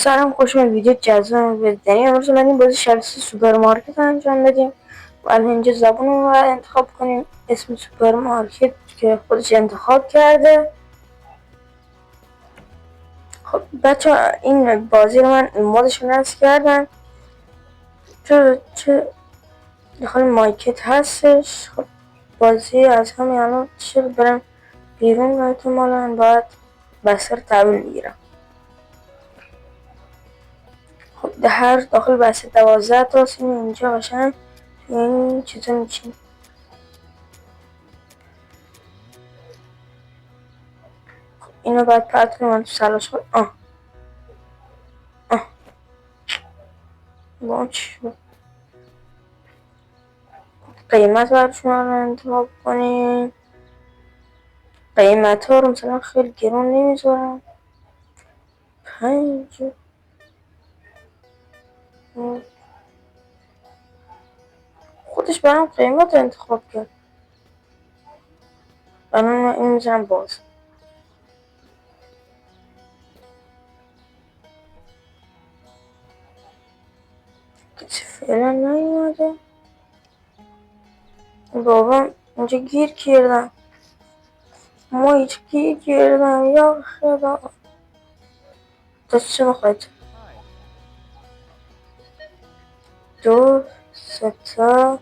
سلام، خوش اومد. ویدیو جذاب بدنی امروز اومدیم بازی شخصی سوپرمارکت انجام بدیم و الان اینجا زبون رو باید انتخاب کنیم، اسم سوپرمارکت که خودش انتخاب کرده. خب بچه این بازی رو من مودش رو نصب کردم چه داخل مارکت هستش. خب بازی از همین الان چه برم بیرون و احتمالا باید بستر تحویل بگیرم. خب ده هر داخل بسته 12 تا اینجا قشنگ این چیزا میچین. اینو باید پرت کنم تو سلاش کنم. با چی قیمت باید شما رو انتخاب کنیم. قیمت ها رو مثلا خیلی گرون نمیذارم. 5 خودش برام قیمت انتخاب کرد. الان من این میزنم باز. کسی فعلا نیومده. بابا اینجا گیر کردم. ما هیچ گیر کردم یا خدا. تا چه میخواید؟ 2 3 تا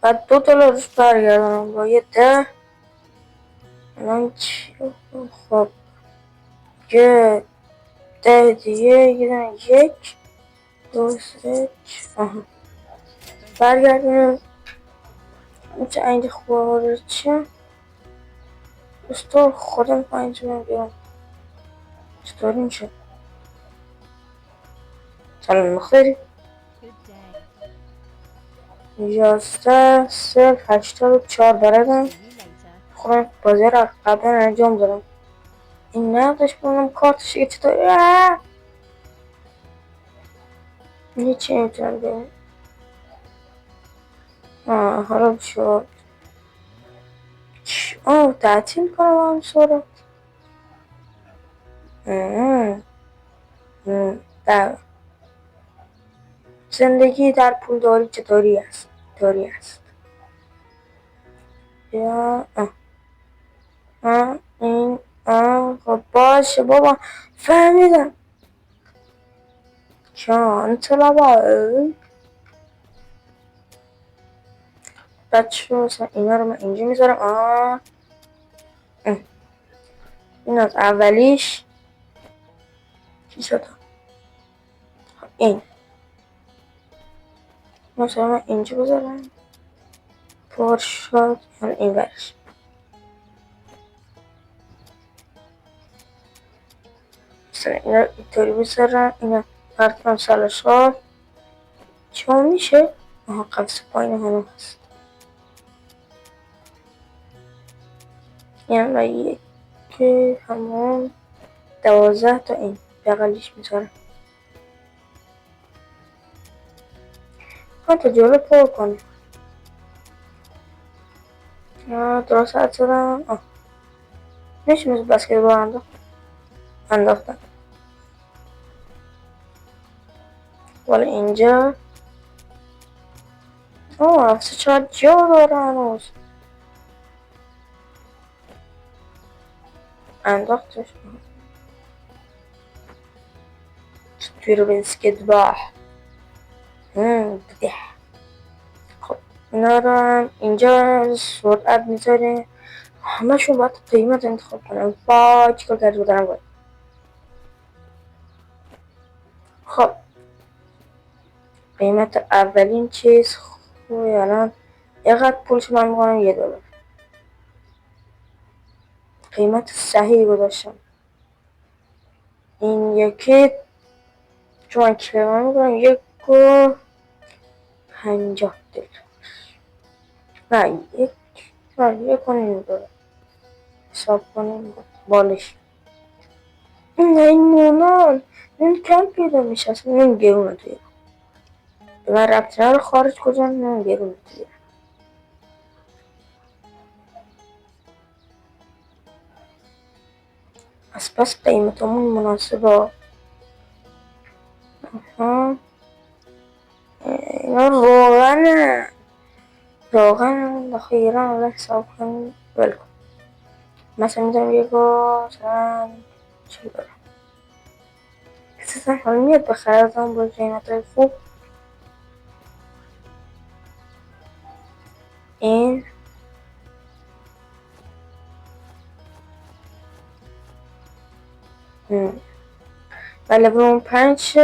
بعد $2 روش برگردم با یه 10. الان چی؟ خب یه 10 دیگه یه دونه 1 2 3 برگردیم. اینجا این خواره چیه؟ استور خودم پایینجا من بیرم چطور میشه؟ سلام مختاری 11 0 84 بردم. خودم بازی رو قبلا انجام دادم. این نقدش بونم کارتش یه چطور یه چی نمیتونم بگم. حالا شد تعطیل کنم هم سورت. در زندگی در پولداری چطوری است؟ یا این خب باشه بابا فهمیدم. چانت لبا بچه مثلا اینا رو من اینجا میذارم. این از اولیش چی شد؟ این مثلا من اینجا بذارم پر شد. این برش مثلا اینا رو اینطوری بذارم. اینا پرت کنم سلاشار چه میشه؟ قفص پایین همون هست. یعنی که همون 12 تا این بقلیش میذارم. تا جلو پر کنم. درست حد زدم. میشه مثل بسکتبال انداختم. ولی اینجا افسه چقدر جا داره هنوز. انداختش توی رو بسکتبال. بده. خب اینا رو هم اینجا سرعت میذاره. همه شون باید قیمت انتخاب کنم. چیکار کرده بودم باید. خب قیمت اولین چیز خوبی الان اینقدر پولش من میکنم $1. قیمت صحیح گذاشتم. این یکی چون کلمه میکنم $1.50 نه $1.50 حساب کنیم بالش. این نونان این کم پیدا میشه اصلا. این گرونه توی به من ربطی نداره خارج کجا. این گرونه توی از پس قیمتمون مناسبه. ها اینا روغنه روغن اخیرا حالا حساب کنیم بلکن مثلا میتونم یه بار مثلا چی برم اساسا حالا میاد بخرم با قیمت های خوب این و لول اون 5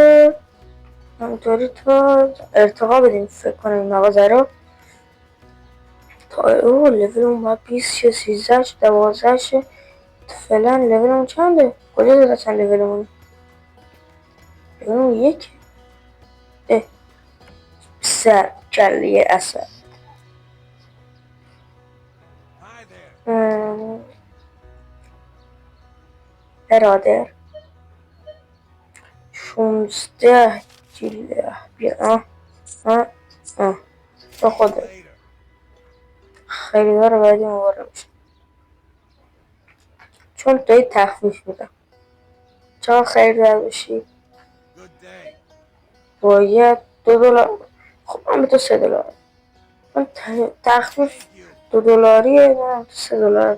همینطوری تا ارتقا بدیم فکر کنم این مغازه رو تا لول اون باید 20 یا 13 12 شه فعلا لول اون چنده؟ کجا داده چند لول اون؟ لول اون یک سر کلیه اصلا برادر 16 جله بیا به خودت خریدار بعدی مبارک بشه چون توی تخفیف میدم چرا خریدار بشی باید $2 خب من به تو $3 من تخفیف $2 من $3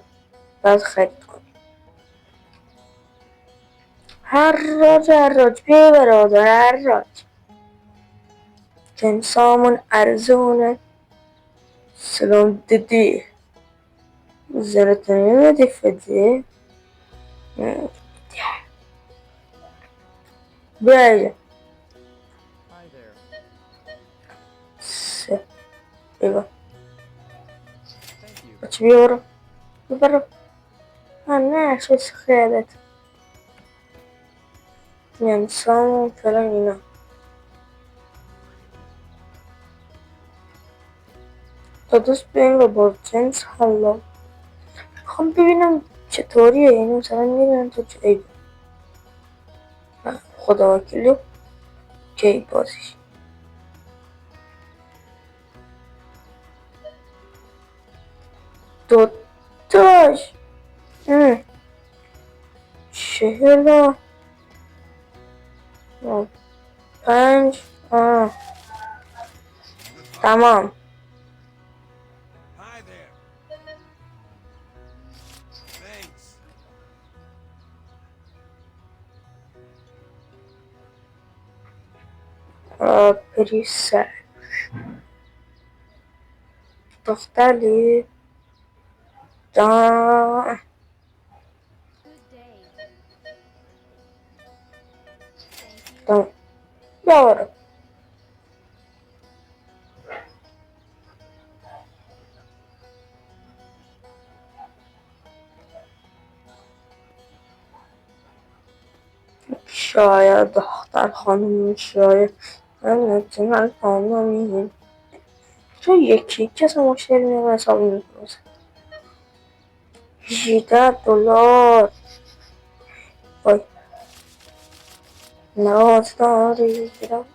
باید خرید کنی هر راج بیا برادر هر راج جنسامون ارزونه سلام دیدی زرتونی ندی فدی بیا سه ایوه بچه بیا برو نه چیز خیالت جنسامون فلان اینا تا دوست بیایم و با جنس حالا میخوام ببینم چطوریه اینو مثلا میبینم تو جایی خدا وکیلی کی بازیش دوتاش 45 تمام پریسر دختری دا دا بیا شاید دختر خانم شاید من نتونم تمام میگیم تو یکی کسی مشتری میگه حسابی میکنه $18 وای ناز داری گیرم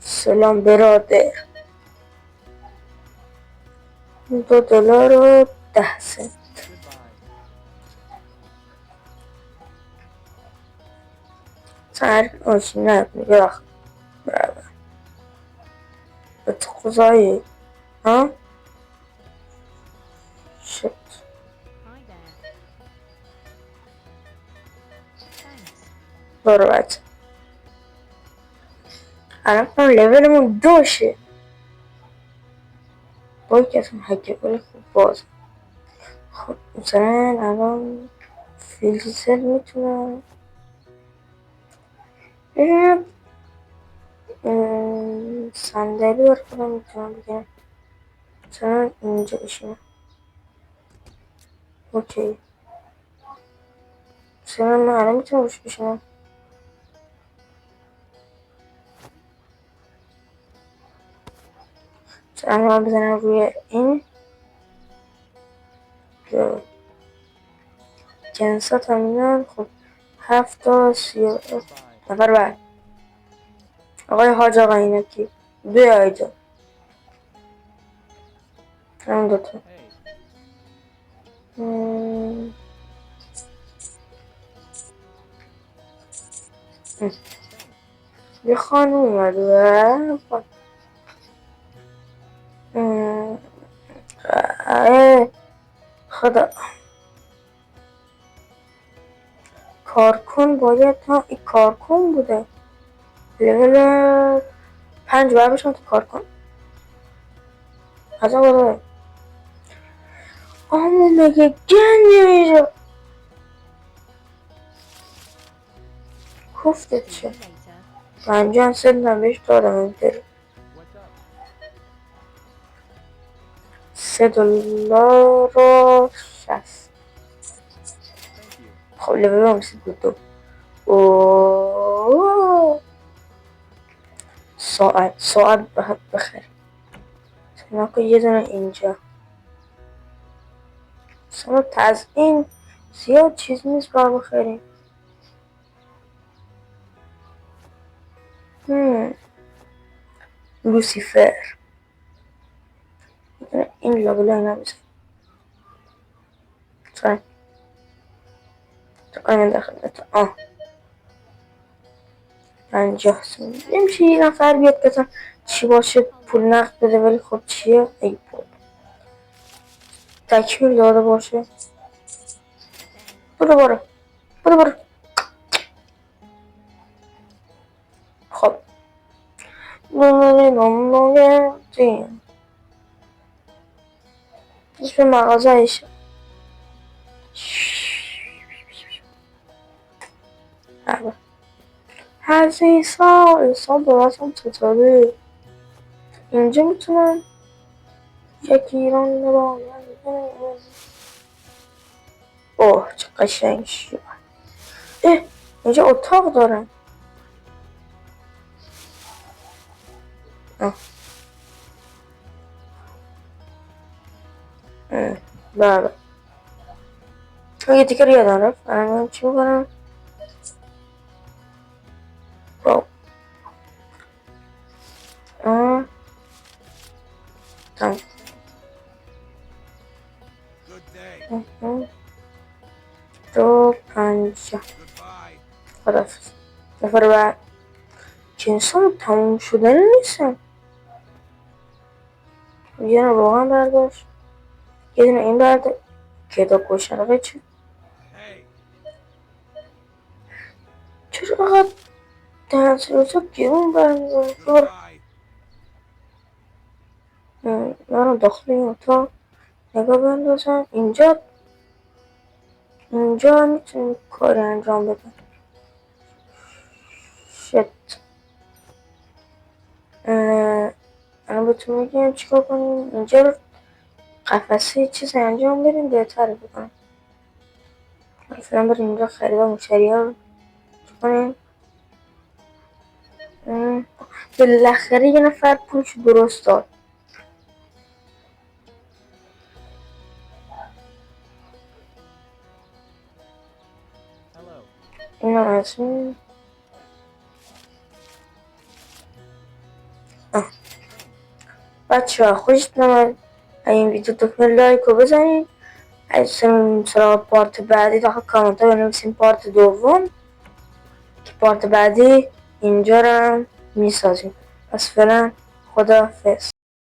سلام برادر $2.10 سر آشینه میگه برابر به تو خوزایی ها شت برو بچه الان کنم لولمون 2 شه باید کسیم حکه بله خوب باز خب مثلا الان فیلتر میتونم ببینم صندلی برخورم میتونم بگم مثلا اینجا بشینم اوکی مثلا من الان میتونم روش بشینم مثلا من بزنم روی این جنسات هم میدن خب 7 تا 30 نفر بعد آقای حاج آقا اینکی بیا اینجا. همون دوتا. یه خانم اومده خدا کارکن باید این کارکن بوده لول 5 باید بشم تو کارکن از آقا داره آمو مگه گنده میشه گفته چه 50 سنت بهش دادم اینطوری $3.60 خب لول هم رسید دو ساعت باید بخریم نکن یه دونه اینجا ساعت تزیین زیاد چیز نیست باید بخریم لوسیفر این لابل های نمیزن چرا این داخل نتا 50 سن نمیشه یه نفر بیاد که چی باشه پول نقد بده ولی خب چیه ای پول تکمیل داده باشه برو خب اسم مغازه ایشه هزینه سال درستم چطوری اینجا میتونم یکی ایران نبا اوه چه قشنگ شد اینجا اتاق دارم بله یه دیگر یادم رفت الان چی بکنم دو 50 خدافز نفر بعد جنسام تموم شدن نیستم یه دونه روغن برداشت یه دونه این برداشت کتاب کشنه چه چرا اقدر تنسیلوزا گرون برمیدارم من داخل این اتاق نگاه بندازم اینجا میتونیم کار انجام بدم شت الان بهتون میگم چیکار کنیم اینجا رو قفسه چیز انجام بدیم بهتره بکنم مثلا بریم اینجا خریده مشتری ها رو کنیم بالاخره یه نفر پولش درست داد این هم از این بچه ها خوشت نمید این ویدیو دکمه لایک رو بزنید از سراغ پارت بعدی داخل کامنت ها بنویسیم پارت دوم که پارت بعدی اینجا رو میسازیم پس فعلا خداحافظ